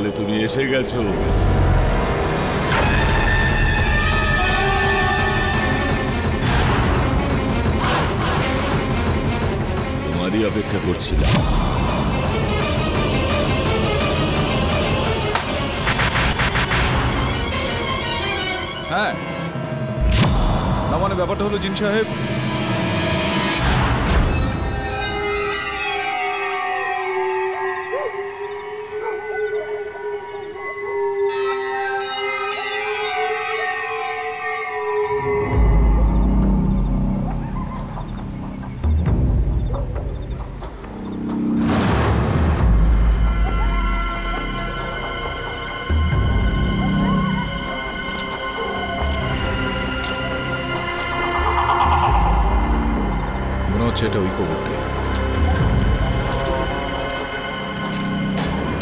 তাহলে তুমি এসে গেছো। তোমারই অপেক্ষা করছিলাম। হ্যাঁ, না মানে ব্যাপারটা হলো জিন সাহেব, এটা ওই কবরটাই।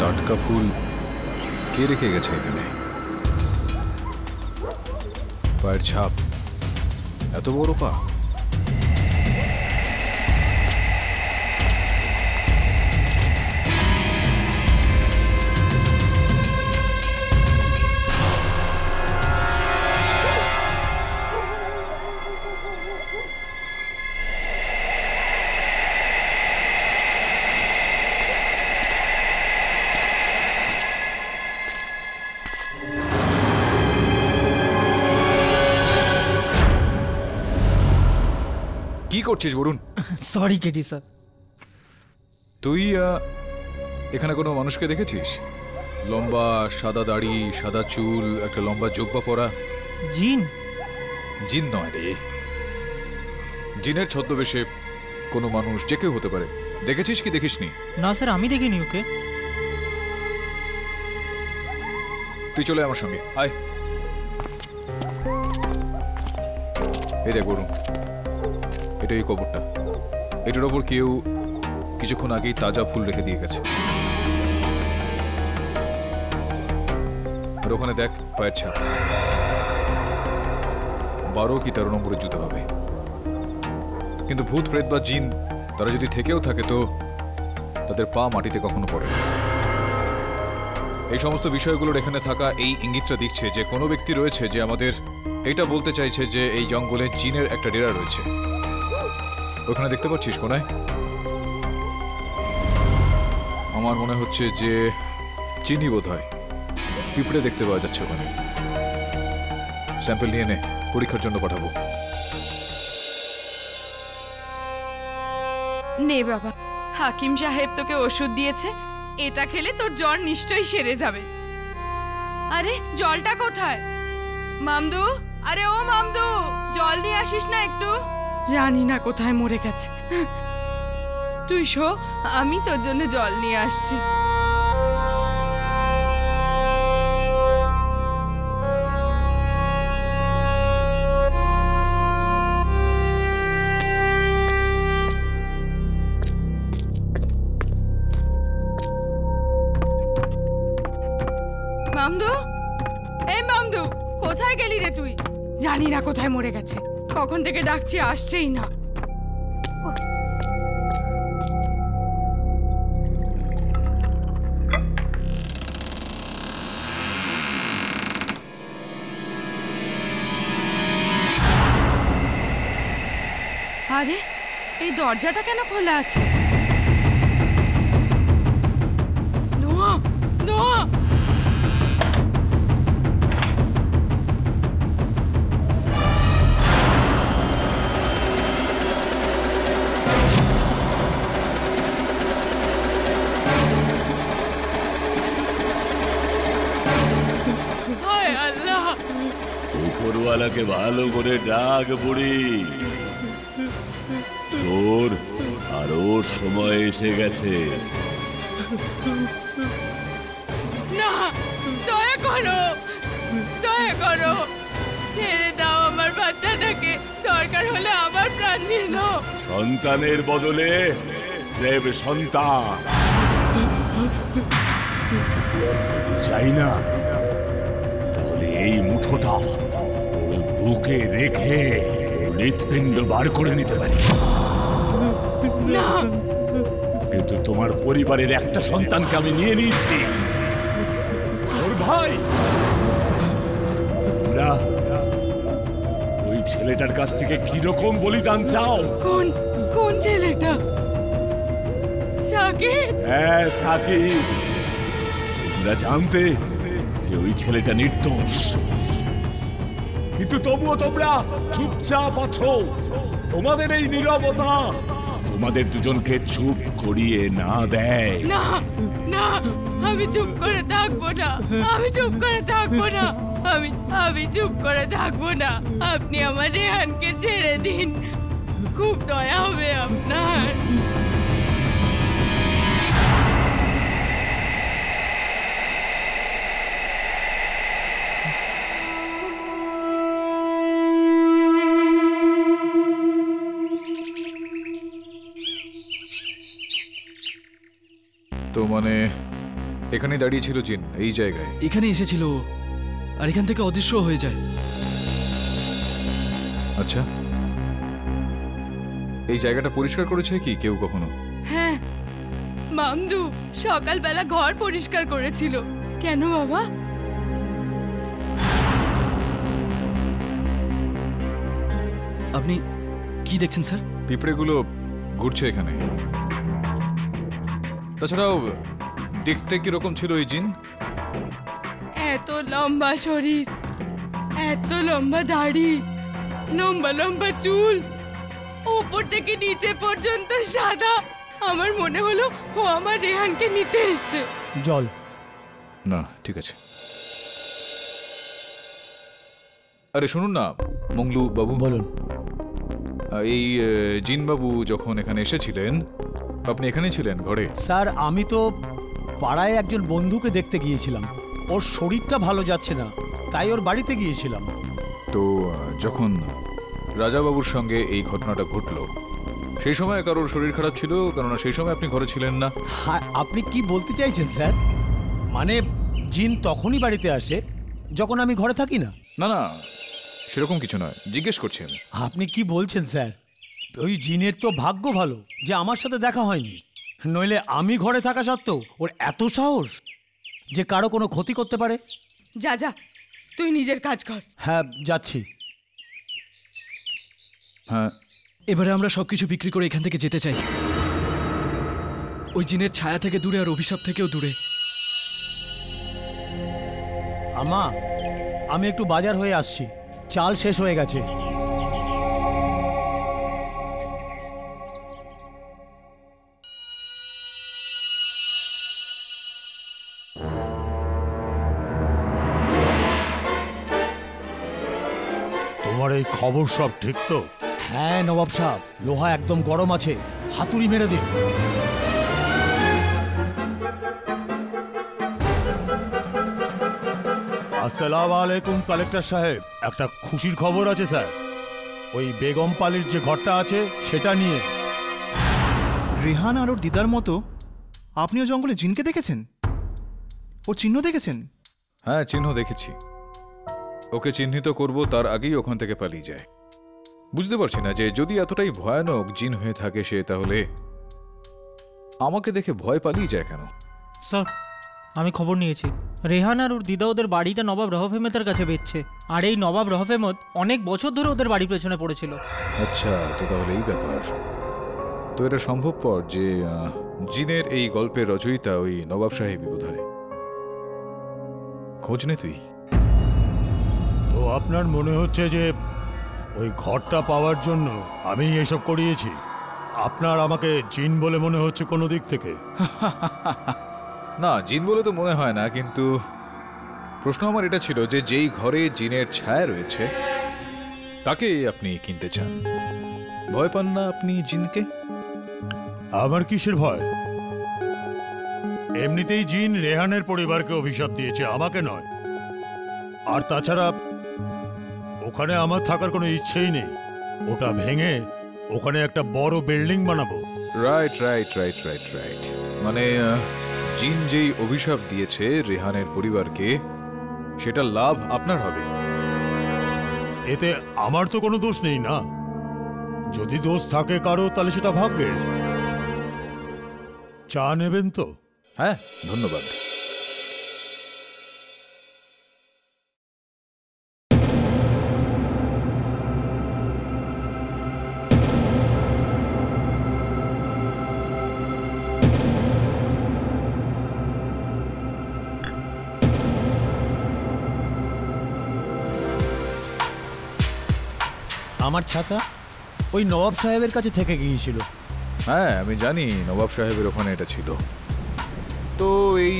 টাটকা ফুল কে রেখে গেছে এখানে? পায়ের ছাপ, এত বড় পা। কি করছিস বরুণ? Sorry Katie sir. তুই এখানে কোনো মানুষকে দেখেছিস? লম্বা সাদা দাড়ি, সাদা চুল, একটা লম্বা জোব্বা পরা। জিন? জিন নয় রে, জিনের ছদ্মবেশে কোনো মানুষ, যে কেউ হতে পারে। দেখেছিস কি দেখিসনি? না স্যার, আমি দেখিনি ওকে। তুই চলে আমার সঙ্গে আয়। এই দেখ বরুণ, এটা এই কবরটা। এটার ওপর কেউ কিছুক্ষণ আগেই তাজা ফুল রেখে দিয়ে গেছে। আর ওখানে দেখ পায়ের ছাপ, 12 কি 13 নম্বরের জুতো হবে। কিন্তু ভূত প্রেত বা জিন তারা যদি থেকেও থাকে তো তাদের পা মাটিতে কখনো পড়ে না। এই সমস্ত বিষয়গুলোর এখানে থাকা এই ইঙ্গিতটা দিচ্ছে যে কোনো ব্যক্তি রয়েছে যে আমাদের এটা বলতে চাইছে যে এই জঙ্গলে জিনের একটা ডেরা রয়েছে। ওখানে দেখতে পাচ্ছিস কোনায়? আমার মনে হচ্ছে যে চিনি বোধ হয়, পিঁপড়ে দেখতে পাওয়া যাচ্ছে ওখানে। স্যাম্পল নিয়ে নে, পরীক্ষার জন্য পাঠাবো। নে বাবা, হাকিম সাহেব তোকে ওষুধ দিয়েছে, এটা খেলে তোর জ্বর নিশ্চয়ই সেরে যাবে। আরে জলটা কোথায়? মামদু, আরে ও মামদু, জল নিয়ে আসিস না একটু। জানি না কোথায় মরে গেছে। তুই শো, আমি তোর জন্য জল নিয়ে আসছি। মামদু, এই মামদু, কোথায় গেলি রে তুই? জানি না কোথায় মরে গেছে, কখন থেকে ডাকছি আসছেই না। আরে এই দরজাটা কেন খোলা আছে? নোয়া, নোয়া। উপরওয়ালাকে ভালো করে ডাক বুড়ি, তোর আরো সময় এসে গেছে। না, দয়া করো, দয়া করো, ছেড়ে দাও আমার বাচ্চাটাকে, দরকার হলে আমার প্রাণ নিয়ে নাও। সন্তানের বদলে দেব সন্তান চাই না, তাহলে এই মুঠোটা ওর বুকে রেখে হৃৎপিণ্ড বার করে নিতে পারি। না, কিন্তু তোমার পরিবারের একটা সন্তানকে আমি নিয়ে নিয়েছি, ভাই, তোমরা ওই ছেলেটার কাছ থেকে কিরকম বলিদান চাও? কোন কোন ছেলেটা? সাকিব? হ্যাঁ সাকিব, তোমরা জানতে যে ওই ছেলেটা নির্দোষ, কিন্তু তবুও তোমরা চুপচাপ আছো। তোমাদের এই নীরবতা তোমাদের দুজনকে চুপ করিয়ে না দেয়। না না, আমি চুপ করে থাকবো না, আমি চুপ করে থাকবো না, আমি চুপ করে থাকবো না। আপনি আমার রেহানকে ছেড়ে দিন, খুব দয়া হবে আপনার। তো মানে এখানেই দাঁড়িয়ে ছিল জিন, এই জায়গায়? এখানে এসেছিল ও, আর এখান থেকে অদৃশ্য হয়ে যায়। আচ্ছা, এই জায়গাটা পরিষ্কার করেছে কি কেউ কখনো? হ্যাঁ, মামদু সকালবেলা ঘর পরিষ্কার করেছিল। কেন বাবা? আপনি কি দেখছেন স্যার? পিঁপড়েগুলো ঘুরছে এখানে। তাছাড়াও দেখতে কিরকম ছিল এই জিন? এত লম্বা শরীর, এত লম্বা দাড়ি, লম্বা লম্বা চুল, উপর থেকে নিচে পর্যন্ত সাদা। আমার মনে হলো ও আমার রেহানকে নিতে এসছে। জল। না, ঠিক আছে। আরে শুনুন না মংলু বাবু, বলুন। এই জিন বাবু যখন এখানে এসেছিলেন, আপনি এখানেই ছিলেন ঘরে? স্যার, আমি তো পাড়ায় একজন বন্ধুকে দেখতে গিয়েছিলাম। ওর শরীরটা ভালো যাচ্ছে না, তাই ওর বাড়িতে গিয়েছিলাম। তো যখন রাজাবাবুর সঙ্গে এই ঘটনাটা ঘটলো, সেই সময় কারোর শরীর খারাপ ছিল? কেননা সেই সময় আপনি ঘরে ছিলেন না। হ্যাঁ, আপনি কি বলতে চাইছেন স্যার? মানে জিন তখনই বাড়িতে আসে যখন আমি ঘরে থাকি না? না না, সেরকম কিছু নয়, জিজ্ঞেস করছি আমি। আপনি কি বলছেন স্যার? ওই জিনের তো ভাগ্য ভালো যে আমার সাথে দেখা হয়নি, নইলে আমি ঘরে থাকা সত্ত্বেও ওর এত সাহস যে কারো কোনো ক্ষতি করতে পারে। যা যা, তুই নিজের কাজ কর। হ্যাঁ, যাচ্ছি। হ্যাঁ, এবারে আমরা সবকিছু বিক্রি করে এখান থেকে যেতে চাই, ওই জিনের ছায়া থেকে দূরে আর অভিশাপ থেকেও দূরে। আমা, আমি একটু বাজার হয়ে আসছি, চাল শেষ হয়ে গেছে। তোমার এই খবর সব ঠিক তো? হ্যাঁ নবাব সাহেব, লোহা একদম গরম আছে, হাতুড়ি মেরে দিন। আসসালামু আলাইকুম কালেক্টর সাহেব, একটা খুশির খবর আছে স্যার। ওই বেগম পালির যে ঘরটা আছে সেটা নিয়ে। রেহান আর ওর দিদার মতো আপনিও জঙ্গলে জিনকে দেখেছেন? ওর চিহ্ন দেখেছেন? হ্যাঁ, চিহ্ন দেখেছি। ওকে চিহ্নিত করব তার আগেই ওখান থেকে পালিয়ে যায়। বুঝতে পারছি না যে যদি এতটাই ভয়ানক জিন হয়ে থাকে সে, তাহলে আমাকে দেখে ভয় পালিয়ে যায় কেন? স্যার, আমি খবর নিয়েছি, রেহান আর ওর দিদা ওদের বাড়িটা নবাব রহফ আহমেদের কাছে বেচছে। আর এই নবাব রহফ আহমেদ অনেক বছর ধরে ওদের বাড়ির পেছনে পড়েছিল। আচ্ছা, তো তাহলে এই ব্যাপার। তো এটা সম্ভবপর যে জিনের এই গল্পের রচয়িতা ওই নবাব সাহেবই বোধহয়। খোঁজ নে তুই। তো আপনার মনে হচ্ছে যে ওই ঘরটা পাওয়ার জন্য আমি এসব করিয়েছি? আপনার আমাকে জিন বলে মনে হচ্ছে কোনো দিক থেকে? না, জিন বলে তো মনে হয় না, কিন্তু প্রশ্ন আমার এটা ছিল যে যেই ঘরে জিনের ছায়া রয়েছে তাকে আপনি কিনতে চান। ভয় পান না আপনি জিনকে? আমার কিসের ভয়? এমনিতেই জিন রেহানের পরিবারকে অভিশাপ দিয়েছে, আমাকে নয়। আর তাছাড়া ওখানে আমার থাকার কোনো ইচ্ছেই নেই। ওটা ভেঙে ওখানে একটা বড় বিল্ডিং বানাবো। Right right right right right মানে জিন যেই অভিশাপ দিয়েছে রেহানের পরিবারকে, সেটা লাভ আপনার হবে। এতে আমার তো কোনো দোষ নেই না। যদি দোষ থাকে কারো তাহলে সেটা ভাগ্যের। চা নেবেন তো? হ্যাঁ, ধন্যবাদ। আমার ছাতা ওই নবাব সাহেবের কাছে থেকে গিয়েছিল। হ্যাঁ আমি জানি নবাব সাহেবের ওখানে এটা ছিল। তো এই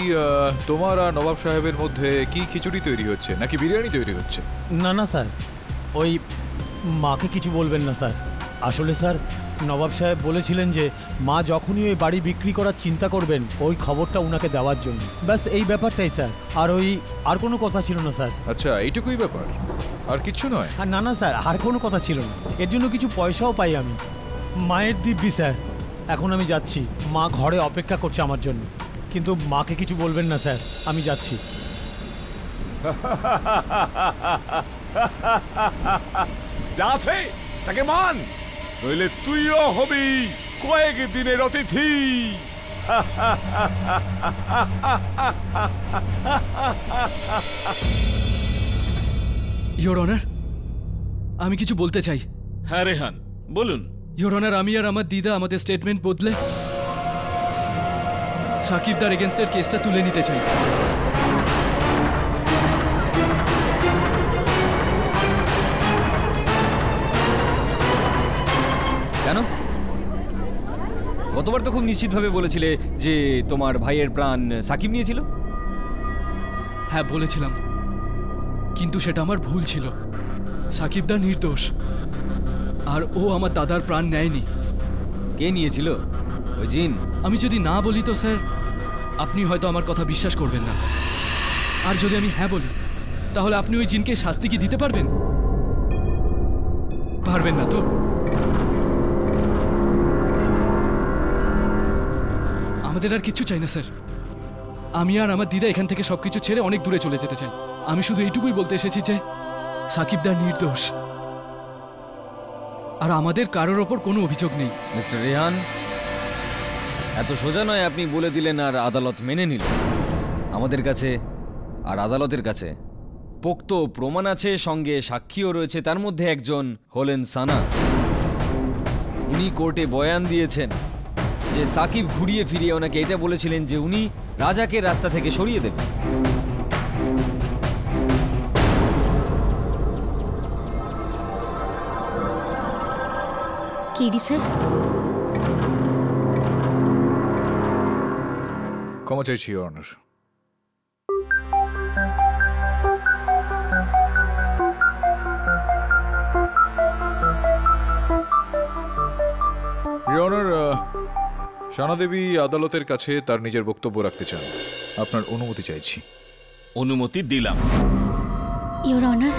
তোমার আর নবাব সাহেবের মধ্যে কি খিচুড়ি তৈরি হচ্ছে নাকি বিরিয়ানি তৈরি হচ্ছে? না না স্যার, ওই মাকে কিছু বলবেন না স্যার। আসলে স্যার নবাব সাহেব বলেছিলেন যে মা যখনই ওই বাড়ি বিক্রি করার চিন্তা করবেন ওই খবরটা উনাকে দেওয়ার জন্য, ব্যাস এই ব্যাপারটাই স্যার। আর কোনো কথা ছিল না স্যার। আচ্ছা এইটুকুই ব্যাপার, আর কিচ্ছু নয়? আর না না স্যার, আর কোনো কথা ছিল না। এর জন্য কিছু পয়সাও পাই আমি। মায়ের দিব্যি স্যার। এখন আমি যাচ্ছি, মা ঘরে অপেক্ষা করছে আমার জন্য। কিন্তু মাকে কিছু বলবেন না স্যার, আমি যাচ্ছি। যাচ্ছে তাকে মান, নইলে তুইও হবি কয়েক দিনের অতিথি। ইয়োর অনার, আমি কিছু বলতে চাই। হ্যাঁ রেহান বলুন। ইয়োর অনার, আমি আর আমার দিদা আমাদের স্টেটমেন্ট বদলে সাকিবদার এগেনস্টের কেসটা তুলে নিতে চাই। কেন? গতবার তো খুব নিশ্চিতভাবে বলেছিলে যে তোমার ভাইয়ের প্রাণ সাকিব নিয়েছিল। হ্যাঁ বলেছিলাম, কিন্তু সেটা আমার ভুল ছিল। সাকিবদা নির্দোষ, আর ও আমার দাদার প্রাণ নেয়নি। কে নিয়েছিল? ওই জিন? আমি যদি না বলি তো স্যার আপনি হয়তো আমার কথা বিশ্বাস করবেন না, আর যদি আমি হ্যাঁ বলি তাহলে আপনি ওই জিনকে শাস্তি কি দিতে পারবেন? পারবেন না তো? আমাদের আর কিচ্ছু চাই না স্যার। আমি আর আমার দিদা এখান থেকে সবকিছু ছেড়ে অনেক দূরে চলে যেতে চাই। আমি শুধু এইটুকুই বলতে এসেছি যে সাকিবদা নির্দোষ, আর আমাদের কারোর ওপর কোনো অভিযোগ নেই। মিস্টার রেহান, এত সোজা নয় আপনি বলে দিলেন আর আদালত মেনে নিল। আমাদের কাছে আর আদালতের কাছে পোক্ত প্রমাণ আছে, সঙ্গে সাক্ষীও রয়েছে। তার মধ্যে একজন হলেন সানা। উনি কোর্টে বয়ান দিয়েছেন যে সাকিব ঘুরিয়ে ফিরিয়ে ওনাকে এটা বলেছিলেন যে উনি রাজাকে রাস্তা থেকে সরিয়ে দেবেন। কেডি স্যার, ক্ষমা চাইছি ইওর অনার। ইওর অনার, সানা দেবী আদালতের কাছে তার নিজের বক্তব্য রাখতে চান। আপনার অনুমতি চাইছি। অনুমতি দিলাম। ইওর অনার,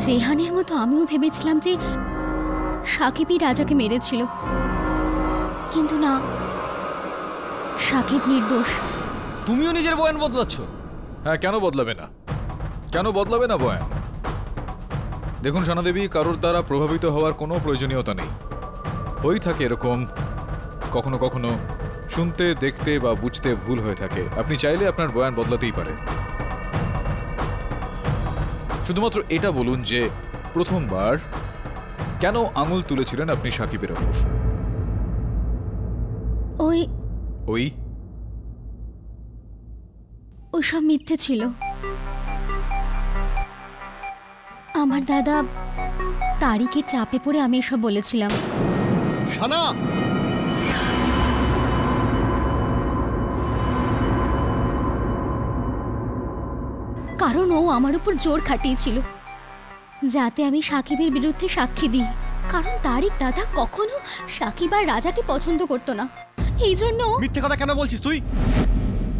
রেহানের মতো আমিও ভেবেছিলাম যে সাকিবই রাজাকে মেরেছিল, কিন্তু না, সাকিব নির্দোষ। তুমিও নিজের বয়ান বদলাচ্ছ? হ্যাঁ, কেন বদলাবে না? কেন বদলাবে না বয়ান? দেখুন সানা দেবী, কারোর দ্বারা প্রভাবিত হওয়ার কোনো প্রয়োজনীয়তা নেই। হয়েই থাকে এরকম, কখনো কখনো শুনতে, দেখতে বা বুঝতে ভুল হয়ে থাকে। আপনি চাইলে আপনার বয়ান বদলাতেই পারেন। শুধুমাত্র এটা বলুন যে প্রথমবার কেন আঙুল তুলেছিলেন আপনি সাকিবের ওপর? ওসব মিথ্যে ছিল। আমার দাদা তারিকের চাপে পড়ে আমি এসব বলেছিলাম। শানা, কারণ ও আমার উপর জোর খাটিয়েছিল যাতে আমি সাকিবের বিরুদ্ধে সাক্ষী দিই। কারণ তারিক দাদা কখনো সাকিব আর রাজাকে পছন্দ করতো না, এই জন্য। মিথ্যে কথা কেন বলছিস তুই?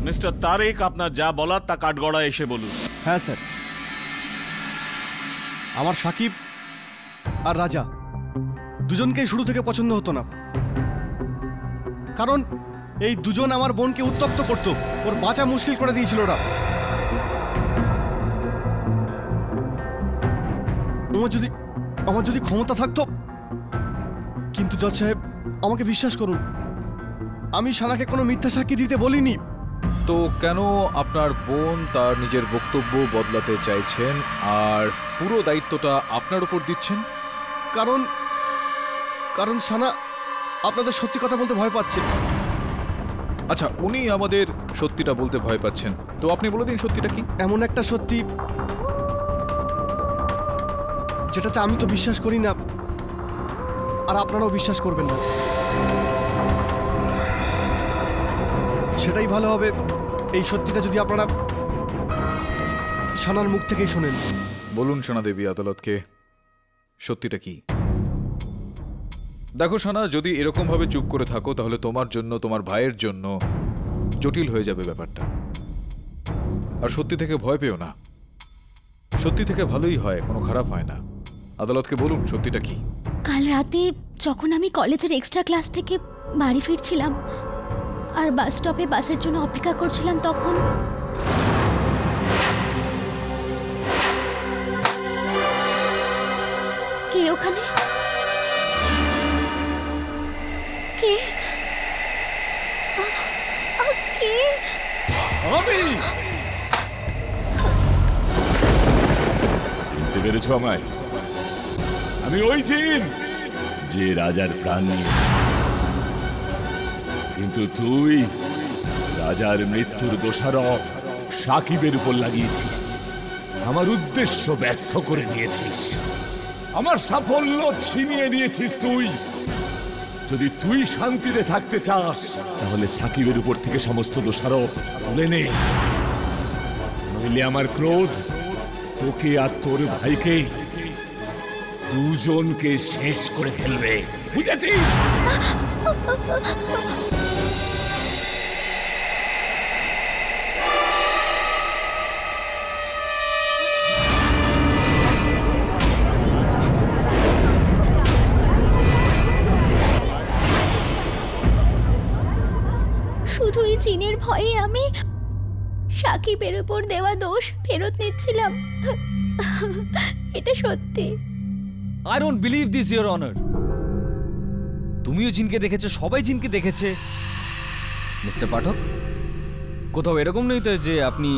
মিস্টার তারেক, আপনার যা বলার তা কাঠগড়ায় এসে বলুন। হ্যাঁ স্যার, আমার সাকিব আর রাজা দুজনকেই শুরু থেকে পছন্দ হতো না। কারণ এই দুজন আমার বোনকে উত্তপ্ত করত, ওর বাঁচা মুশকিল করে দিয়েছিল ওরা। আমার যদি ক্ষমতা থাকতো। কিন্তু জজ সাহেব, আমাকে বিশ্বাস করুন, আমি শানাকে কোনো মিথ্যা সাক্ষী দিতে বলিনি। তো কেন আপনার বোন তার নিজের বক্তব্য বদলাতে চাইছেন আর পুরো দায়িত্বটা আপনার উপর দিচ্ছেন? কারণ শানা আপনাদের সত্যি কথা বলতে ভয় পাচ্ছে। আচ্ছা, উনি আমাদের সত্যিটা বলতে ভয় পাচ্ছেন, তো আপনি বলে দিন সত্যিটা কি? এমন একটা সত্যি যেটাতে আমি তো বিশ্বাস করি না, আর আপনারাও বিশ্বাস করবেন না। সেটাই ভালো হবে এই সত্যিটা যদি আপনারা সানার মুখ থেকেই শোনেন। বলুন সানা দেবী আদালতকে সত্যিটা কি। দেখো সানা, যদি এরকম ভাবে চুপ করে থাকো তাহলে তোমার জন্য, তোমার ভাইয়ের জন্য জটিল হয়ে যাবে ব্যাপারটা। আর সত্যি থেকে ভয় পেও না, সত্যি থেকে ভালোই হয়, কোনো খারাপ হয় না। আদালতকে বলুন সত্যিটা কি। কাল রাতে যখন আমি কলেজের এক্সট্রা ক্লাস থেকে বাড়ি ফিরছিলাম আর বাস স্টপে বাসের জন্য অপেক্ষা করছিলাম, তখন কে ওখানে? কে? কে? আমি চিনতে পেরেছো আমায়? আমি ওই জিন যে রাজার প্রাণ নিয়েছে, কিন্তু তুই রাজার মৃত্যুর দোষারোপ সাকিবের উপর লাগিয়েছিস। আমার উদ্দেশ্য ব্যর্থ করে নিয়েছিস, আমার সাফল্য ছিনিয়ে নিয়েছিস তুই। যদি তুই শান্তিতে থাকতে চাস তাহলে সাকিবের উপর থেকে সমস্ত দোষারোপ তুলে নে, নইলে আমার ক্রোধ তোকে আর তোর ভাইকে দুজনকে শেষ করে ফেলবে, বুঝেছিস? শুধু এই জিনের ভয়ে আমি সাকিবের উপর দেওয়া দোষ ফেরত নিচ্ছিলাম। এটা সত্যি। I don't believe this your honour. তুমিও জিনকে দেখেছো, সবাই জিনকে দেখেছে। মিস্টার পাঠক, কোথাও এরকম নয় তো যে আপনি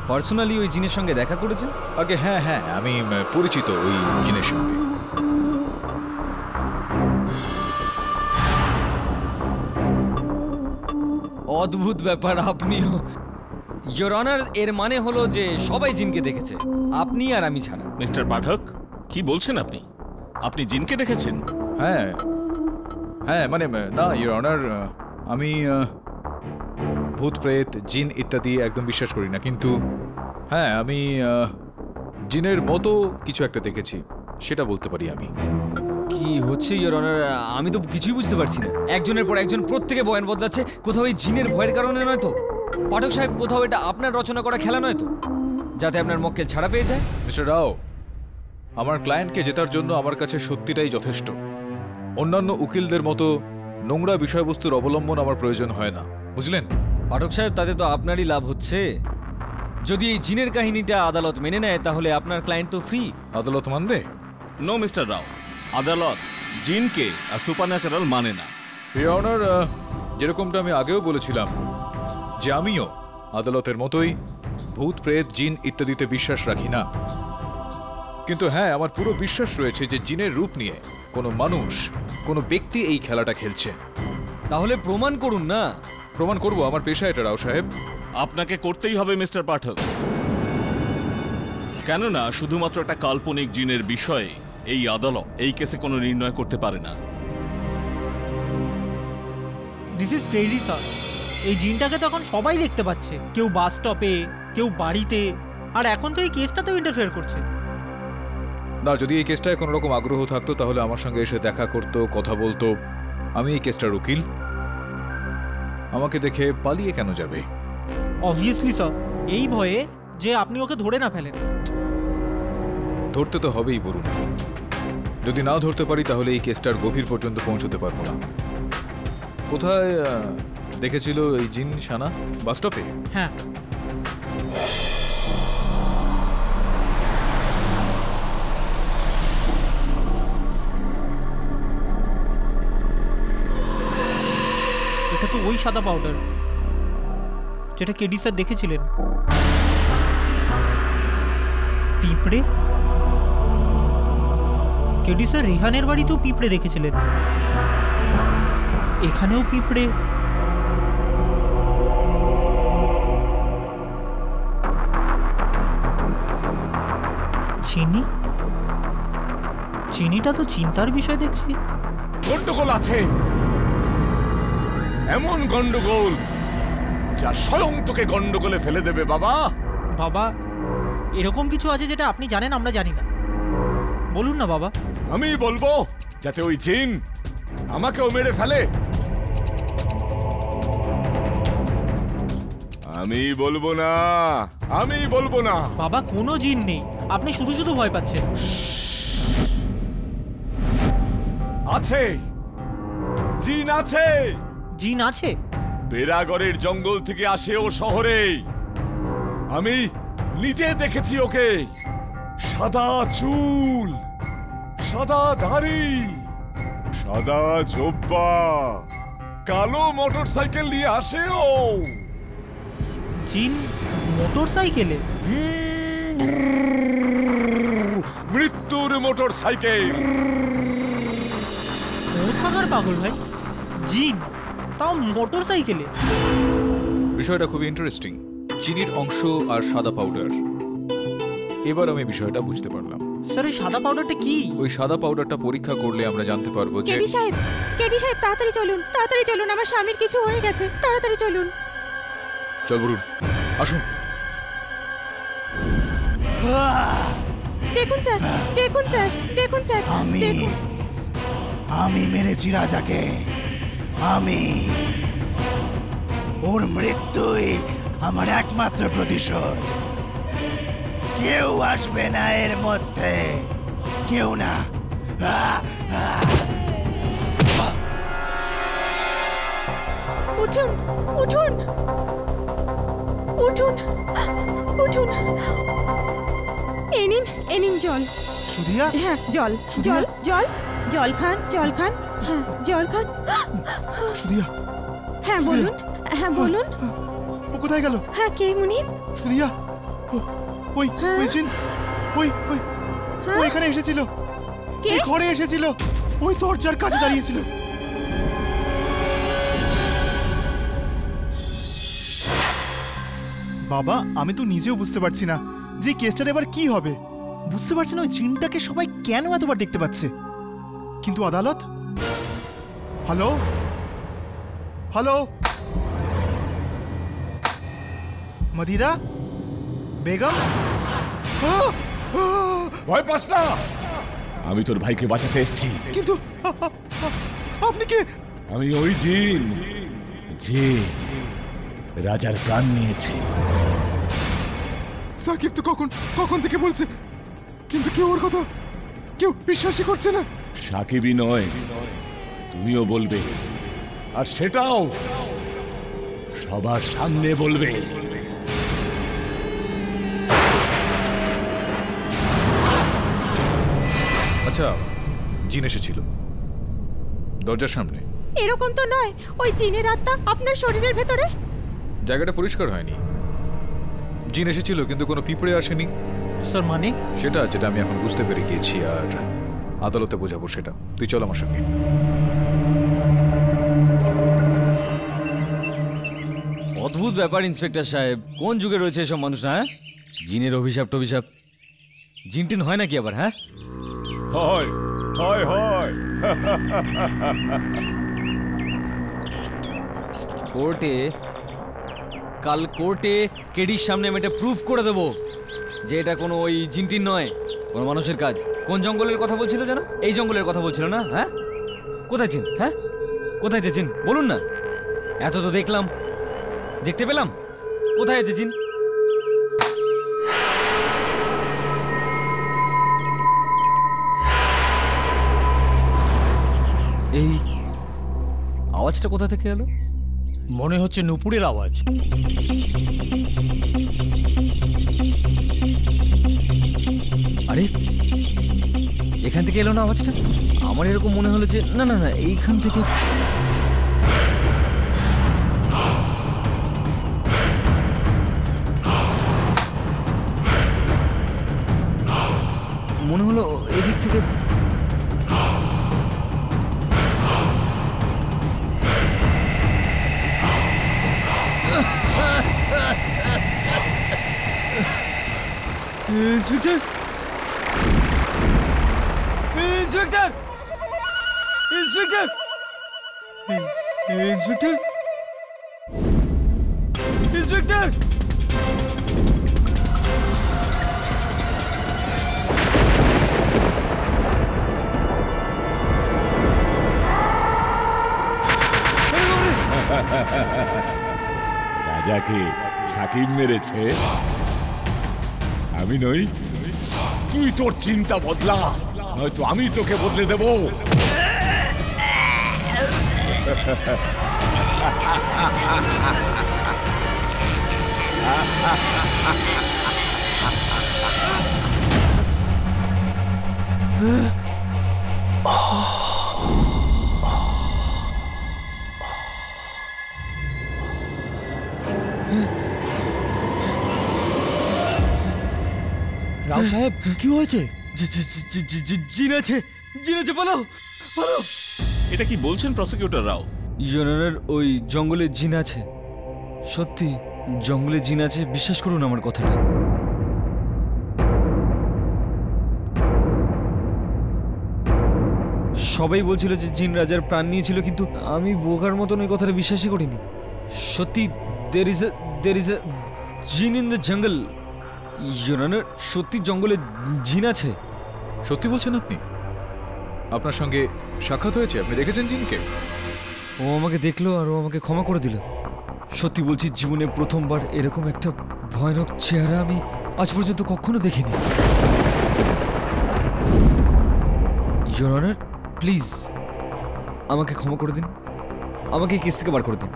পার্সোনালি ওই জিনের সঙ্গে দেখা করেছেন? আগে হ্যাঁ হ্যাঁ, আমি পরিচিত ওই জিনের সঙ্গে। অদ্ভুত ব্যাপার। আপনিও ইওর অনার, এর মানে হলো যে সবাই জিনকে দেখেছে, আপনি আর আমি ছাড়া। মিস্টার পাঠক, কি বলছেন আপনি? আপনি জিনকে দেখেছেন? হ্যাঁ হ্যাঁ, মানে না ইওর অনার, আমি ভূত প্রেত জিন ইত্যাদি একদম বিশ্বাস করি না, কিন্তু হ্যাঁ আমি জিনের মতো কিছু একটা দেখেছি, সেটা বলতে পারি আমি। কি হচ্ছে ইওর অনার? আমি তো কিছুই বুঝতে পারছি না। একজনের পর একজন প্রত্যেকে বয়ান বদলাচ্ছে। কোথাও এই জিনের ভয়ের কারণে নয় তো? পাঠক সাহেব, কোথাও এটা আপনার রচনা করা খেলা নয় তো, যাতে আপনার মক্কেল ছাড়া পেয়ে যায়? মিস্টার রাও, আমার ক্লায়েন্টকে জেতার জন্য আমার কাছে সত্যিটাই যথেষ্ট। অন্যান্য উকিলদের মতো নোংরা বিষয়বস্তুর অবলম্বন আমার প্রয়োজন হয় না, বুঝলেন? পাঠক সাহেব, তাতে তো আপনারই লাভ হচ্ছে। যদি এই জিনের কাহিনীটা আদালত মেনে নেয় তাহলে আপনার ক্লায়েন্ট তো ফ্রি। আদালত মানবে? নো মিস্টার রাও, আদালত জিনকে আর সুপারন্যাচারাল মানে না। ইওর অনার, যেরকমটা আমি আগেও বলেছিলাম যে আমিও আদালতের মতোই ভূত প্রেত জিন ইত্যাদিতে বিশ্বাস রাখি না, কিন্তু হ্যাঁ আমার পুরো বিশ্বাস রয়েছে যে জিনের রূপ নিয়ে কোনো মানুষ, কোনো ব্যক্তি এই খেলাটা খেলছে। তাহলে প্রমাণ করুন না। প্রমাণ করব, আমার পেশা এটা রাও সাহেব। আপনাকে করতেই হবে মিস্টার পাঠক, কেননা শুধুমাত্র একটা কাল্পনিক জিনের বিষয়ে এই আদালত এই কেসে কোনো নির্ণয় করতে পারে না। This is crazy sir. এই জিনটাকে তো এখন সবাই দেখতে পাচ্ছে, কেউ বাস স্টপে, কেউ বাড়িতে, আর এখন তো এই কেসটাতেও ইন্টারফেয়ার করছে। না, যদি এই কেসটায় কোনো রকম আগ্রহ থাকতো তাহলে আমার সঙ্গে এসে দেখা করতো, কথা বলতো। আমি এই কেসটার উকিল, আমাকে দেখে পালিয়ে কেন যাবে? অবভিয়াসলি স্যার, এই ভয়ে যে আপনি ওকে ধরে না ফেলেন। ধরতে তো হবেই বলুন। যদি না ধরতে পারি তাহলে এই কেসটার গভীর পর্যন্ত পৌঁছতে পারবো না। কোথায় দেখেছিল এই জিন সানা? বাস স্টপে? হ্যাঁ। এটা তো ওই সাদা পাউডার যেটা কেডি স্যার দেখেছিলেন। পিঁপড়ে? কেডি স্যার রেহানের বাড়িতেও পিঁপড়ে দেখেছিলেন, এখানেও পিঁপড়ে। চিনি? চিনিটা তো চিন্তার বিষয় দেখছি। গন্ডগোল আছে, এমন গন্ডগোল যা স্বয়ং তোকে গন্ডগোলে ফেলে দেবে বাবা। বাবা, এরকম কিছু আছে যেটা আপনি জানেন আমরা জানি না, বলুন না বাবা। আমি বলবো যাতে ওই জিন আমাকেও মেরে ফেলে। আমি বলবো না, আমি বলবো না। বাবা, কোনো জিন নেই, আপনি শুধু শুধু ভয় পাচ্ছেন। আছে, জিন আছে। জিন আছে? বেরাগড়ের জঙ্গল থেকে আসে ও শহরে। আমি নিজে দেখেছি ওকে। সাদা চুল, সাদা দাড়ি, সাদা জোব্বা, কালো মোটর সাইকেল নিয়ে আসে ও। জিন মোটর সাইকেলে? মৃত্যুর মোটর সাইকেল। কোথাকার পাগল ভাই, জিন তাও মোটর সাইকেলে? বিষয়টা খুবই ইন্টারেস্টিং। চিনির অংশ আর সাদা পাউডার, এবার আমি বিষয়টা বুঝতে পারলাম। স্যার, ওই সাদা পাউডারটা কি? ওই সাদা পাউডারটা পরীক্ষা করলে আমরা জানতে পারবো যে কেডি সাহেব, কেডি সাহেব তাড়াতাড়ি চলুন, তাড়াতাড়ি চলুন, আমার স্বামীর কিছু হয়ে গেছে, তাড়াতাড়ি চলুন। চল বলুন, আসুন। দেখুন স্যার, দেখুন স্যার, দেখুন স্যার, দেখুন। আমি মেরেছি রাজাকে, আমি। ওর মৃত্যুই আমার একমাত্র প্রতিশোধ। কেউ আসবে না এর মধ্যে, কেউ না। উঠুন, উঠুন, উঠুন, উঠুন। এই নিন, এই নিন জল। সুধিয়া? হ্যাঁ, জল, জল, জল, জল খান, জল খান। হ্যাঁ, জল খান। সুধিয়া? হ্যাঁ বলুন, হ্যাঁ বলুন। ও কোথায় গেল? হ্যাঁ, কে মুনিব? সুধিয়া? ওই ওই জিন, ওই ওই ও এখানে এসেছিল, এই ঘরে এসেছিল, ওই দরজার কাছে দাঁড়িয়েছিল। বাবা, আমি তো নিজেও বুঝতে পারছি না যে কেসটার এবার কি হবে। বুঝতে পারছি না ওই জিনটাকে সবাই কেন এতবার দেখতে পাচ্ছে। কিন্তু আদালত? Hello, hello, Madira Begum? ভয় পাস না, আমি তোর ভাইকে বাঁচাতে এসেছি। কিন্তু আপনি কে? আমি ওই জিন যে রাজার প্রাণ নিয়েছে। সাকিব তো কখন কখন থেকে বলছে, কিন্তু কেউ ওর কথা কেউ বিশ্বাসই করছে না। সাকিবই নয়, তুমিও বলবে, আর সেটাও সবার সামনে বলবে। আচ্ছা, জিন এসেছিল দরজার সামনে? এরকম তো নয়, ওই জিনের আত্মা আপনার শরীরের ভেতরে। জায়গাটা পরিষ্কার হয়নি। জিন এসেছিল কিন্তু কোনো পিঁপড়ে আসেনি। স্যার মানে? সেটা যেটা আমি এখন বুঝতে পেরে গিয়েছি, আর আদালতে বোঝাবো সেটা। তুই চল আমার সঙ্গে। অদ্ভুত ব্যাপার ইন্সপেক্টর সাহেব, কোন যুগে রয়েছে এসব মানুষ না? হ্যাঁ, জিনের অভিশাপ টভিশাপ, জিন টিন হয় নাকি আবার? হ্যাঁ, হয় হয় হয়। কোর্টে, কাল কোর্টে কেডির সামনে আমি এটা প্রুফ করে দেবো যে এটা কোনো ওই জিনটিন নয়, কোনো মানুষের কাজ। কোন জঙ্গলের কথা বলছিল যেন? এই জঙ্গলের কথা বলছিল না? হ্যাঁ, কোথায় জিন? হ্যাঁ, কোথায় আছে জিন বলুন না? এত তো দেখলাম, দেখতে পেলাম, কোথায় আছে জিন? এই আওয়াজটা কোথা থেকে এলো? মনে হচ্ছে নুপুরের আওয়াজ। আরে, এখান থেকে এলো না আওয়াজটা? আমার এরকম মনে হলো যে না না না, এইখান থেকে। মনে হলো এদিক থেকে। Inspector, inspector! Inspector! Inspector! Inspector! রাজাকে সাকিব মেরেছে, আমি নই। তুই তোর চিন্তা বদলা, নয়তো আমি তোকে বদলে দেব। রাও সাহেব, কি হয়েছে? জিন আছে, জিন আছে, পালাও পালাও। এটা কি বলছেন প্রসিকিউটর রাও? ইওর অনার, ওই জঙ্গলে জিন আছে। সত্যি জঙ্গলে জিন আছে, বিশ্বাস করুন আমার কথাটা। সবাই বলছিল যে জিন রাজার প্রাণ নিয়েছিল, কিন্তু আমি বোকার মতন ওই কথাটা বিশ্বাসই করিনি। সত্যি দের ইজ এ জিন in the jungle. Your honour, সত্যি জঙ্গলে জিন আছে। সত্যি বলছেন আপনি? আপনার সঙ্গে সাক্ষাৎ হয়েছে? আপনি দেখেছেন জিনকে? ও আমাকে দেখলো আর ও আমাকে ক্ষমা করে দিল। সত্যি বলছি, জীবনে প্রথমবার এরকম একটা ভয়ানক চেহারা আমি আজ পর্যন্ত কখনো দেখিনি। ইওর অনার, প্লিজ আমাকে ক্ষমা করে দিন, আমাকে এই কেস থেকে বার করে দিন,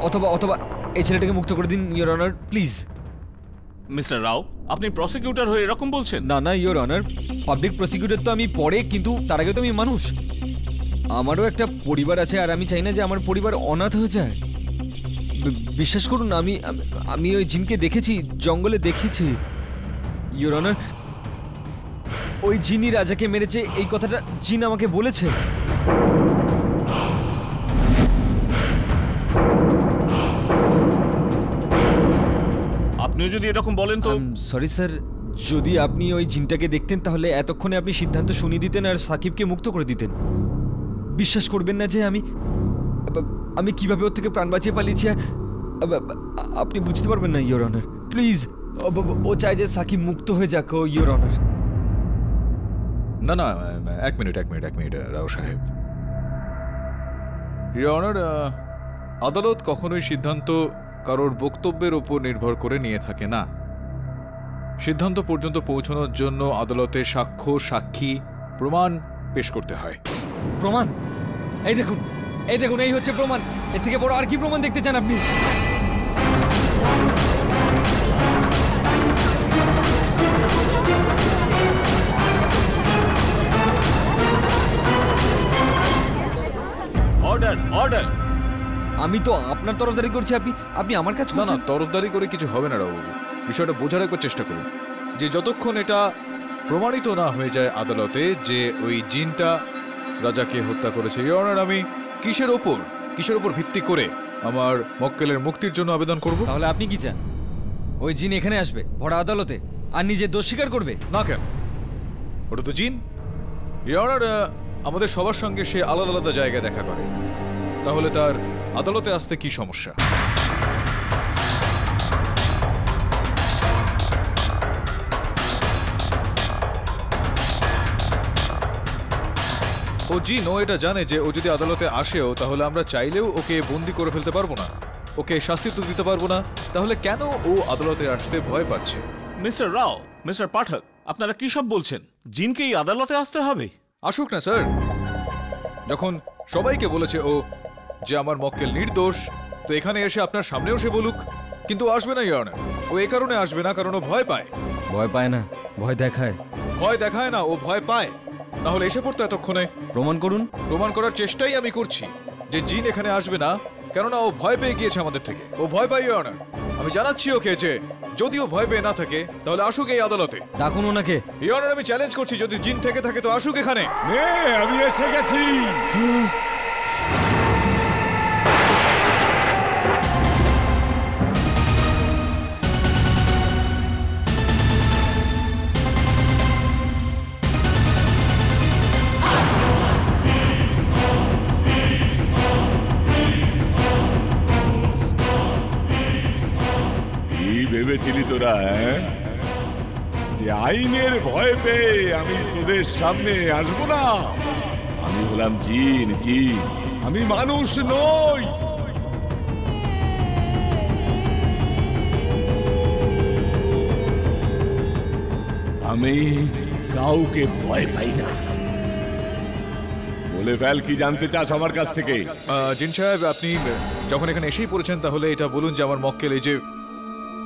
অথবা অথবা এই ছেলেটাকে মুক্ত করে দিন ইওর অনার, প্লিজ। মিস্টার রাও, আপনি প্রসিকিউটর হয়ে এরকম বলছেন? না না ইওর অনার, পাবলিক প্রসিকিউটর তো আমি পরে, কিন্তু তার আগে তো আমি মানুষ। আমারও একটা পরিবার আছে, আর আমি চাই না যে আমার পরিবার অনাথ হয়ে যায়। বিশ্বাস করুন, আমি ওই জিনকে দেখেছি, জঙ্গলে দেখেছি ইওর অনার। ওই জিনই রাজাকে মেরেছে, এই কথাটা জিন আমাকে বলেছে। আপনিও যদি এরকম বলেন তো। সরি স্যার, যদি আপনি ওই জিনটাকে দেখতেন তাহলে এতক্ষণে আপনি সিদ্ধান্ত শুনিয়ে দিতেন আর সাকিবকে মুক্ত করে দিতেন। বিশ্বাস করবেন না যে আমি কিভাবে ওর থেকে প্রাণ বাঁচিয়ে পালিয়েছি, আপনি বুঝতে পারবেন না ইওর অনার। প্লিজ, ও চায় যে সাকিব মুক্ত হয়ে যাক, ও ইওর অনার। না না, এক মিনিট রাও সাহেব। ইওর অনার, আদালত কখনোই সিদ্ধান্ত কারোর বক্তব্যের উপর নির্ভর করে নিয়ে থাকে না। সিদ্ধান্ত পর্যন্ত পৌঁছানোর জন্য আদালতে সাক্ষ্য, সাক্ষী, প্রমাণ পেশ করতে হয়। প্রমাণ? এই দেখুন, এই হচ্ছে প্রমাণ। এর থেকে বড় আর কি প্রমাণ দেখতে চান আপনি? Order, order. আমি তো আপনার তরফদারি করছি, আপনি আমার কাছে। না না, তরফদারি করে কিছু হবে না রাও। বিষয়টা বোঝার একবার চেষ্টা করুন যে যতক্ষণ এটা প্রমাণিত না হয়ে যায় আদালতে যে ওই জিনটা রাজাকে হত্যা করেছে, ইওর অনার, আমি কিসের ওপর ভিত্তি করে আমার মক্কেলের মুক্তির জন্য আবেদন করব? তাহলে আপনি কি চান? ওই জিন এখানে আসবে ভরা আদালতে আর নিজে দোষ স্বীকার করবে? না কেন, ওটা তো জিন। ইওর অনার, আমাদের সবার সঙ্গে সে আলাদা আলাদা জায়গায় দেখা করে, তাহলে তার আদালতে আসতে কি সমস্যা? ও জিন, ও এটা জানে যে ও যদি আদালতে আসেও তাহলে আমরা চাইলেও ওকে বন্দি করে ফেলতে পারবো না, ওকে শাস্তি তো দিতে পারবো না। তাহলে কেন ও আদালতে আসতে ভয় পাচ্ছে? মিস্টার রাও, মিস্টার পাঠক, আপনারা কি সব বলছেন? জিনকে এই আদালতে আসতে হবে? আসুক না স্যার। যখন সবাইকে বলেছে ও যে আমার মক্কেল নির্দোষ, তো এখানে এসে আপনার সামনেও সে বলুক। কিন্তু আসবে না ইওর অনার, ও এই কারণে আসবে না কারণ ও ভয় পায়। ভয় পায় না, ভয় দেখায়। ভয় দেখায় না, ও ভয় পায়। না হলে এসে পড়তো এতক্ষণে। প্রমাণ করুন। প্রমাণ করার চেষ্টাই আমি করছি যে জিন এখানে আসবে না, কেননা ও ভয় পেয়ে গিয়েছে আমাদের থেকে। ও ভয় পায় ইওর অনার। আমি জানাচ্ছি ওকে যে যদি ও ভয় পেয়ে না থাকে তাহলে আসুক এই আদালতে। ডাকুন ওনাকে। ইওর অনার, আমি চ্যালেঞ্জ করছি যদি জিন থেকে থাকে তো আসুক এখানে। আমি এসে গেছি। ভেবেছিলি তোরা যে আইনের ভয় পেয়ে আমি তোদের সামনে আসবো না? আমি হলাম জিন, জিন, আমি মানুষ নই। আমি কাউকে ভয় পাই না। বলে ফেল, কি জানতে চাস আমার কাছ থেকে? জিন সাহেব, আপনি যখন এখানে এসেই পড়েছেন তাহলে এটা বলুন যে আমার মক্কেল এই যে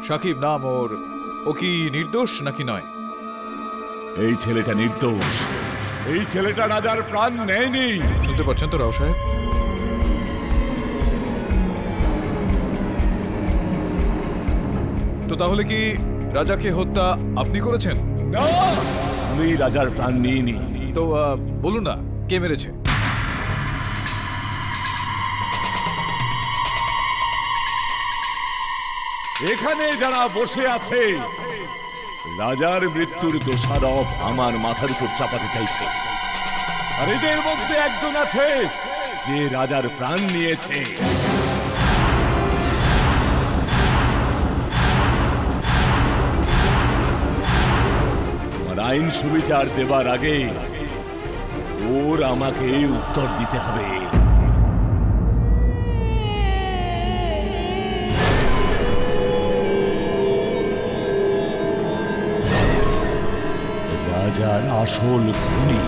সাকিব নাম ওর, ও কি নির্দোষ নাকি নয়? এই ছেলেটা নির্দোষ। এই ছেলেটা রাজার প্রাণ নেয়নি। শুনতে পাচ্ছেন তো রাও সাহেব? তো তাহলে কি রাজাকে হত্যা আপনি করেছেন? না, আমি রাজার প্রাণ নিইনি। তো বলুন না, কে মেরেছে? এখানে যারা বসে আছে, রাজার মৃত্যুর দোষারোপ আমার মাথার উপর চাপাতে চাইছে। আর এদের মধ্যে একজন আছে যে রাজার প্রাণ নিয়েছে। আর আইন সুবিচার দেবার আগে ওর আমাকে উত্তর দিতে হবে। রাজার আসল খুনি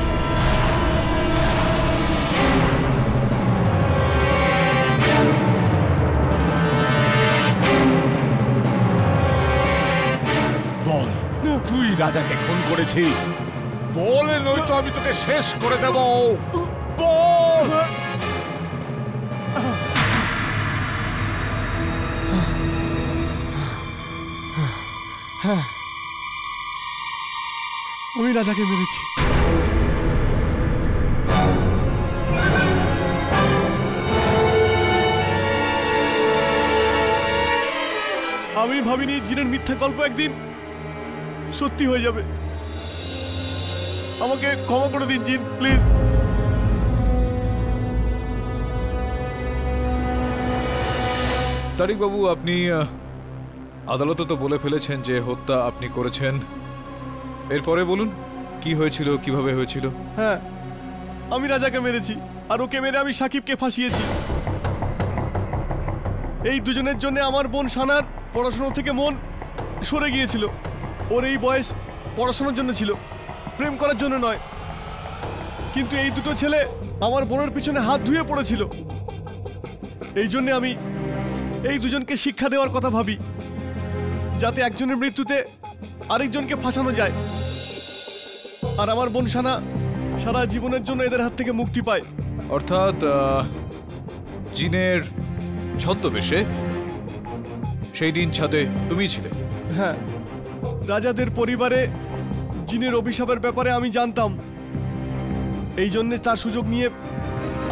বল, তুই রাজাকে খুন করেছিস? বল, নয়তো আমি তোকে শেষ করে দেব। বল। হ্যাঁ, আমি রাজাকে মেরেছি। আমি ভাবিনি জিনের মিথ্যা গল্প একদিন সত্যি হয়ে যাবে। আমাকে ক্ষমা করে দিন জিন, প্লিজ। তারিক বাবু, আপনি আদালতে তো বলে ফেলেছেন যে হত্যা আপনি করেছেন। এরপরে বলুন কি হয়েছিল, কিভাবে হয়েছিল? হ্যাঁ, আমি রাজাকে মেরেছি, আর ওকে মেরে আমি সাকিবকে ফাঁসিয়েছি। এই দুজনের জন্য আমার বোন সানার পড়াশোনা থেকে মন সরে গিয়েছিল। ওর এই বয়স পড়াশোনার জন্য ছিল, প্রেম করার জন্য নয়। কিন্তু এই দুটো ছেলে আমার বোনের পিছনে হাত ধুয়ে পড়েছিল। এই জন্য আমি এই দুজনকে শিক্ষা দেওয়ার কথা ভাবি, যাতে একজনের মৃত্যুতে আরেকজনকে ফাঁসানো যায়, আর আমার বোন সানা সারা জীবনের জন্য এদের হাত থেকে মুক্তি পায়। অর্থাৎ জিনের ছদ্মবেশে সেই দিন ছাদে তুমিই ছিলে? হ্যাঁ, রাজাদের পরিবারে জিনের অভিশাপের ব্যাপারে আমি জানতাম। এই জন্য তার সুযোগ নিয়ে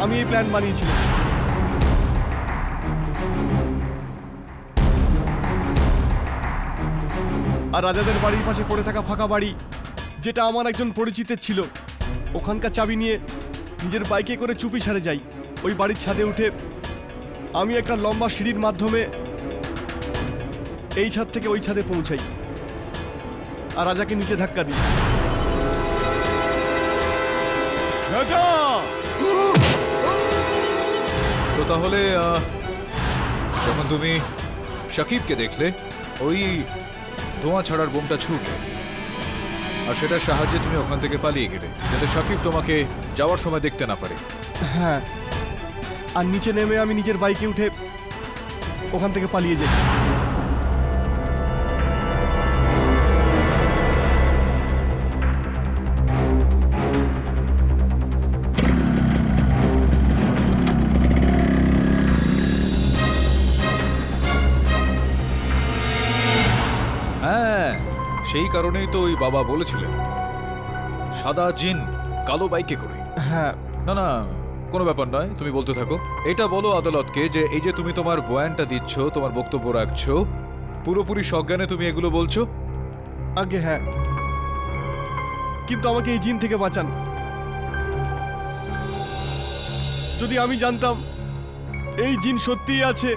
আমি এই প্ল্যান বানিয়েছিলাম। আর রাজাদের বাড়ির পাশে পড়ে থাকা ফাঁকা বাড়ি, যেটা আমার একজন পরিচিতের ছিল, ওখানকার চাবি নিয়ে নিজের বাইকে করে চুপি সারে যাই। ওই বাড়ির ছাদে উঠে আমি একটা লম্বা সিঁড়ির মাধ্যমে এই ছাদ থেকে ওই ছাদে পৌঁছাই, আর রাজাকে নিচে ধাক্কা দিই। রাজা! তো তাহলে যখন তুমি সাকিবকে দেখলে, ওই ধোঁয়া ছাড়ার বোমটা ছুটলে, আর সেটার সাহায্যে তুমি ওখান থেকে পালিয়ে গেলে, যাতে সাকিব তোমাকে যাওয়ার সময় দেখতে না পারে। হ্যাঁ, আর নিচে নেমে আমি নিজের বাইকে উঠে ওখান থেকে পালিয়ে যাই। হ্যাঁ, সেই কারণেই তো ওই বাবা বলেছিলেন সাদা জিন কালো বাইকে করে। হ্যাঁ। না না, কোনো ব্যাপার নয়, তুমি বলতে থাকো। এটা বলো আদালতকে যে এই যে তুমি তোমার বয়ানটা দিচ্ছ, তোমার বক্তব্য রাখছো, পুরোপুরি সজ্ঞানে তুমি এগুলো বলছো? আগে হ্যাঁ, কিন্তু আমাকে এই জিন থেকে বাঁচান। যদি আমি জানতাম এই জিন সত্যিই আছে,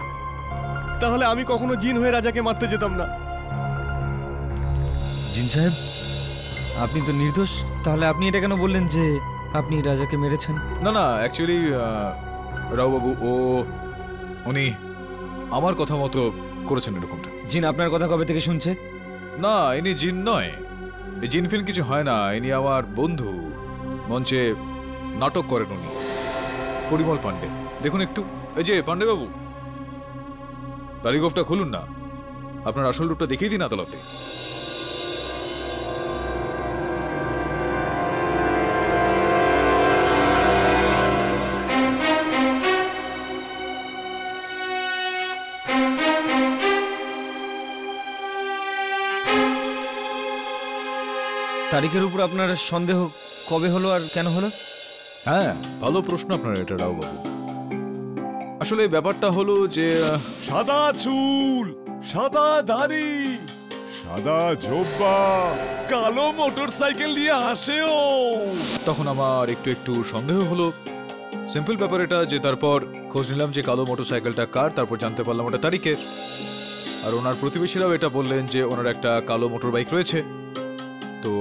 তাহলে আমি কখনো জিন হয়ে রাজাকে মারতে যেতাম না। জিন সাহেব, আপনি তো নির্দোষ, তাহলে আপনি এটা কেন বললেন যে আপনি রাজাকে মেরেছেন? না না, অ্যাকচুয়ালি রাওবাবু উনি আমার কথা মতো করেছেন এরকমটা। জিন আপনার কথা কবে থেকে শুনছে? না, ইনি জিন নয়, এই জিন ফিন কিছু হয় না। ইনি আমার বন্ধু, মঞ্চে নাটক করেন উনি, পরিমল পান্ডে। দেখুন একটু, এই যে পান্ডে বাবু, দাড়িগোফটা খুলুন না, আপনার আসল রূপটা দেখিয়ে দিন আদালতে। তারিখের উপর আপনার সন্দেহ কবে হলো আর কেন হলো? হ্যাঁ, ভালো প্রশ্ন আপনার এটা রাওবাবু। আসলে ব্যাপারটা হলো যে সাদা চুল, সাদা দাড়ি, সাদা জোব্বা, কালো মোটরসাইকেল নিয়ে আসেও। তখন আমার একটু একটু সন্দেহ হলো। সিম্পল ব্যাপার এটা যে তারপর খোঁজ নিলাম যে কালো মোটরসাইকেলটা কার, তারপর জানতে পারলাম ওটা তারিকের। আর ওনার প্রতিবেশীরাও এটা বললেন যে ওনার একটা কালো মোটর বাইক রয়েছে। তো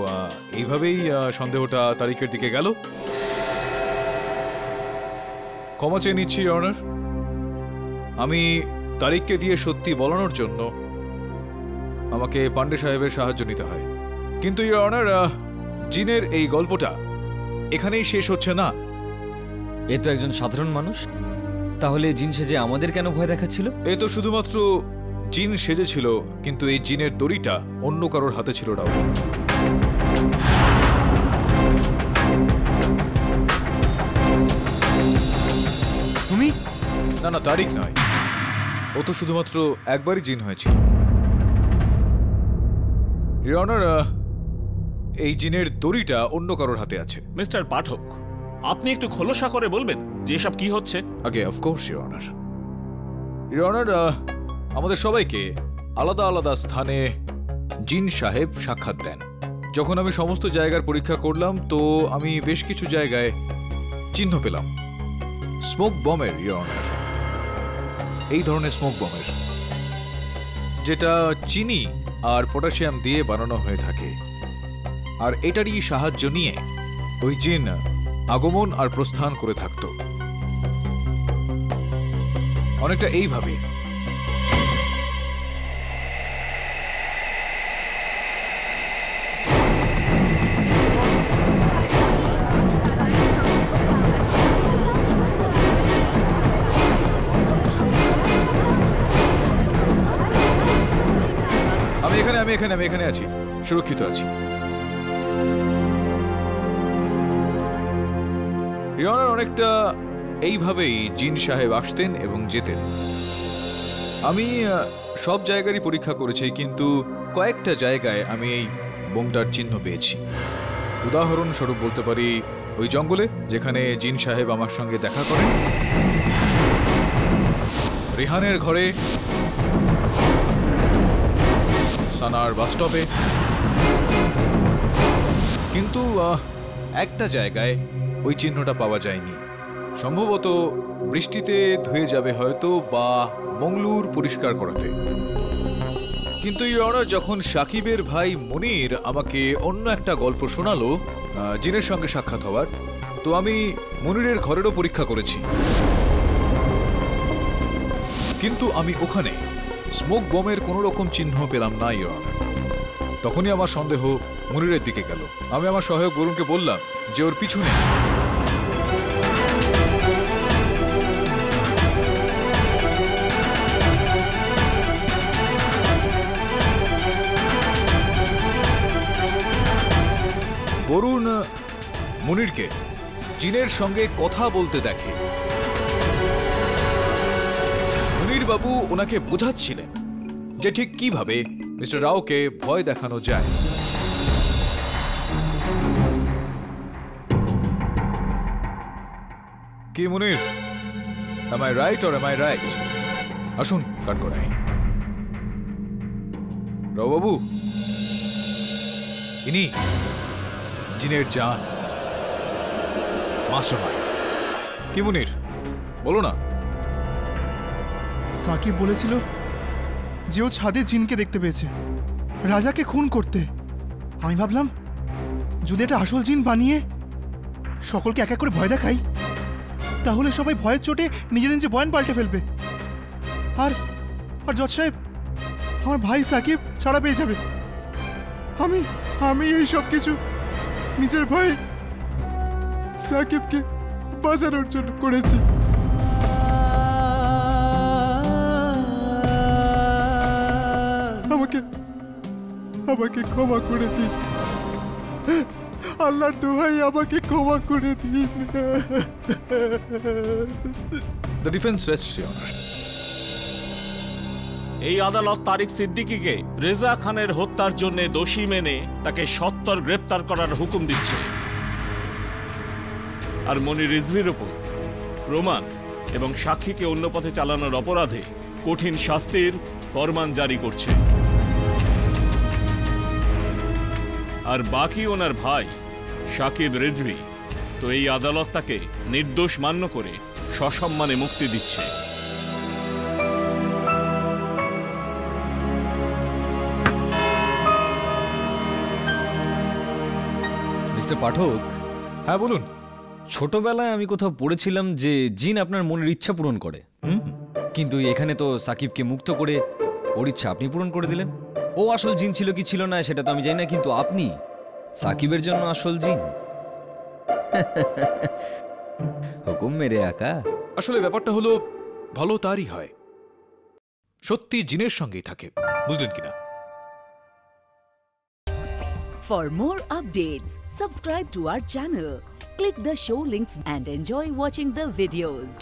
এইভাবেই সন্দেহটা তারিকের দিকে গেল। ক্ষমা চেয়ে নিচ্ছি অনার, আমি তারিককে দিয়ে সত্যি বলানোর জন্য আমাকে পান্ডে সাহেবের সাহায্য নিতে হয়। কিন্তু ইওর অনার, জিনের এই গল্পটা এখানেই শেষ হচ্ছে না। এ তো একজন সাধারণ মানুষ, তাহলে জিন সেজে আমাদের কেন ভয় দেখাচ্ছিল? এ তো শুধুমাত্র জিন সেজেছিল, কিন্তু এই জিনের দড়িটা অন্য কারোর হাতে ছিল। রাও, তুমি? না না, তারিক নয়, ও তো শুধুমাত্র একবারই জিন হয়েছিল। ইওর অনার, এই জিনের দড়িটা অন্য কারোর হাতে আছে। মিস্টার পাঠক, আপনি একটু খোলসা করে বলবেন যে এসব কি হচ্ছে? আগে of course your honour. Your honour, আমাদের সবাইকে আলাদা আলাদা স্থানে জিন সাহেব সাক্ষাৎ দেন। যখন আমি সমস্ত জায়গার পরীক্ষা করলাম, তো আমি বেশ কিছু জায়গায় চিহ্ন পেলাম স্মোক বমের। ইওর অনার, এই ধরনের স্মোক বমের, যেটা চিনি আর পটাশিয়াম দিয়ে বানানো হয়ে থাকে। আর এটারই সাহায্য নিয়ে ওই জিন আগমন আর প্রস্থান করে থাকত, অনেকটা এইভাবে। আমি এখানে আছি, সুরক্ষিত আছি। অনেকটা এইভাবেই জিন সাহেব আসতেন এবং যেতেন। আমি সব জায়গারই পরীক্ষা করেছি, কিন্তু কয়েকটা জায়গায় আমি এই বোমটার চিহ্ন পেয়েছি। উদাহরণস্বরূপ বলতে পারি ওই জঙ্গলে যেখানে জিন সাহেব আমার সঙ্গে দেখা করেন, রেহানের ঘরে, সানার বাসস্টপে। কিন্তু একটা জায়গায় ওই চিহ্নটা পাওয়া যায়নি। সম্ভবত বৃষ্টিতে ধুয়ে যাবে হয়তো, বা মংলুর পরিষ্কার করাতে। কিন্তু ইওরা, যখন সাকিবের ভাই মনির আমাকে অন্য একটা গল্প শোনালো জিনের সঙ্গে সাক্ষাৎ হওয়ার, তো আমি মনিরের ঘরেরও পরীক্ষা করেছি। কিন্তু আমি ওখানে স্মোক বমের কোনো রকম চিহ্ন পেলাম না ইওরা। তখনই আমার সন্দেহ মনিরের দিকে গেল। আমি আমার সহায়ক বরুণকে বললাম যে ওর পিছনে বরুণ মনিরকে জিনের সঙ্গে কথা বলতে দেখে। মনির বাবু ওনাকে বোঝাচ্ছিলেন যে ঠিক কিভাবে মিস্টার রাওকে ভয় দেখানো যায়। কি মনির, am I right or am I right? আসুন কাঠগড়ায়। রাও বাবু, ইনি জিনের জান, মাস্টারমাইন্ড। কি মনির, বলো না। সাকিব বলেছিল যে ও ছাদে জিনকে দেখতে পেয়েছে রাজাকে খুন করতে। আমি ভাবলাম যদি এটা আসল জিন বানিয়ে সকলকে এক এক করে ভয় দেখাই, তাহলে সবাই ভয়ের চোটে নিজের নিজে বয়ান পাল্টে ফেলবে, আর আর জজ সাহেব আমার ভাই সাকিব ছাড়া পেয়ে যাবে। আমি আমি এই সব কিছু নিজের ভাই সাকিবকে বাঁচানোর জন্য করেছি। আমাকে আমাকে ক্ষমা করে দিন, আল্লাহর দোহাই আমাকে ক্ষমা করে দিন। The defence রেস্টস your honour. এই আদালত তারিক সিদ্দিকীকে রেজা খানের হত্যার জন্য দোষী মেনে তাকে সত্বর গ্রেপ্তার করার হুকুম দিচ্ছে, আর মনি রিজভির উপর প্রমাণ এবং সাক্ষীকে অন্য পথে চালানোর অপরাধে কঠিন শাস্তির ফরমান জারি করছে। আর বাকি ওনার ভাই সাকিব রিজভি, তো এই আদালত তাকে নির্দোষ মান্য করে সসম্মানে মুক্তি দিচ্ছে। মিস্টার পাঠক। হ্যাঁ বলুন। ছোটবেলায় আমি কোথাও পড়েছিলাম যে জিন আপনার মনের ইচ্ছা পূরণ করে, কিন্তু এখানে তো সাকিবকে মুক্ত করে ওর ইচ্ছা আপনি পূরণ করে দিলেন। ও আসল জিন ছিল কি ছিল না সেটা তো আমি জানি না, কিন্তু আপনি সাকিবের জন্য আসল জিন। হুকুম মেরে আকা। আসলে ব্যাপারটা হলো ভালো তারই হয়, সত্যি জিনের সঙ্গেই থাকে, বুঝলেন কিনা? For more updates, subscribe to our channel, click the show links and enjoy watching the videos.